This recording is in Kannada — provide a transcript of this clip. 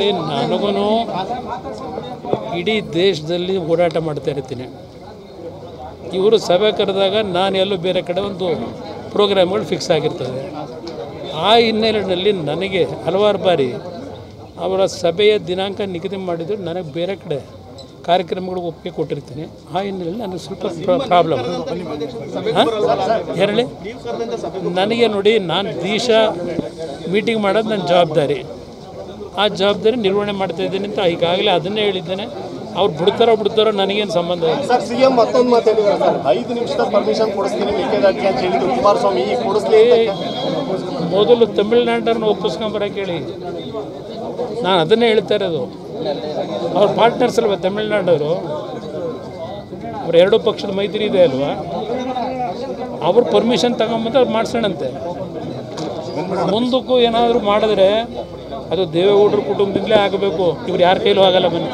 ನೋಡಿ, ನನಗೂ ಇಡೀ ದೇಶದಲ್ಲಿ ಓಡಾಟ ಮಾಡ್ತಾ ಇರ್ತೀನಿ. ಇವರು ಸಭೆ ಕರೆದಾಗ ನಾನು ಎಲ್ಲೋ ಬೇರೆ ಕಡೆ ಒಂದು ಪ್ರೋಗ್ರಾಮ್ಗಳು ಫಿಕ್ಸ್ ಆಗಿರ್ತದೆ. ಆ ಹಿನ್ನೆಲೆಯಲ್ಲಿ ನನಗೆ ಹಲವಾರು ಬಾರಿ ಅವರ ಸಭೆಯ ದಿನಾಂಕ ನಿಗದಿ ಮಾಡಿದ್ರು ನನಗೆ ಬೇರೆ ಕಡೆ ಕಾರ್ಯಕ್ರಮಗಳಿಗೆ ಒಪ್ಪಿಗೆ ಕೊಟ್ಟಿರ್ತೀನಿ. ಆ ಹಿನ್ನೆಲೆಯಲ್ಲಿ ನನಗೆ ಸ್ವಲ್ಪ ಪ್ರಾಬ್ಲಮ್. ಹೇಳಿ, ನನಗೆ ನೋಡಿ, ನಾನು ದಿವಸ ಮೀಟಿಂಗ್ ಮಾಡೋದು ನನ್ನ ಜವಾಬ್ದಾರಿ. ಆ ಜವಾಬ್ದಾರಿ ನಿರ್ವಹಣೆ ಮಾಡ್ತಾ ಇದ್ದೀನಿ ಅಂತ ಈಗಾಗಲೇ ಅದನ್ನೇ ಹೇಳಿದ್ದೇನೆ. ಅವ್ರು ಬಿಡ್ತಾರೋ ನನಗೇನು ಸಂಬಂಧ ಇಲ್ಲ. ಸರ್, ಸಿಎಂ ಮತ್ತೊಂದು ಮಾತು ಹೇಳಿದ್ದಾರೆ ಸರ್, 5 ನಿಮಿಷದ ಪರ್ಮಿಷನ್ ಕೊಡಿಸ್ತೀನಿ ಮೇಕೆದಾಟಿಗೆ ಅಂತ ಹೇಳಿದ್ರು ಕುಮಾರಸ್ವಾಮಿ. ಈಗ ಕೊಡಿಸ್ಲಿ, ಮೊದಲು ತಮಿಳ್ನಾಡನ್ನು ಒಪ್ಪಿಸ್ಕೊಂಬರಕ್ಕೆ ಹೇಳಿ. ನಾನು ಅದನ್ನೇ ಹೇಳ್ತಾ ಇರೋದು. ಅವ್ರ ಪಾರ್ಟ್ನರ್ಸ್ ಅಲ್ವ ತಮಿಳ್ನಾಡವರು, ಅವ್ರ ಎರಡೂ ಪಕ್ಷದ ಮೈತ್ರಿ ಇದೆ ಅಲ್ವಾ, ಅವ್ರು ಪರ್ಮಿಷನ್ ತಗೊಂಬಂದು ಅವ್ರು ಮಾಡಿಸೋಣಂತೆ. ಮುಂದಕ್ಕೂ ಏನಾದರೂ ಮಾಡಿದ್ರೆ ಅದು ದೇವೇಗೌಡರ ಕುಟುಂಬದಿಂದಲೇ ಆಗಬೇಕು. ಇವ್ರು ಯಾರ ಕೈಲೂ ಆಗಲ್ಲ. ಬನ್ನಿ.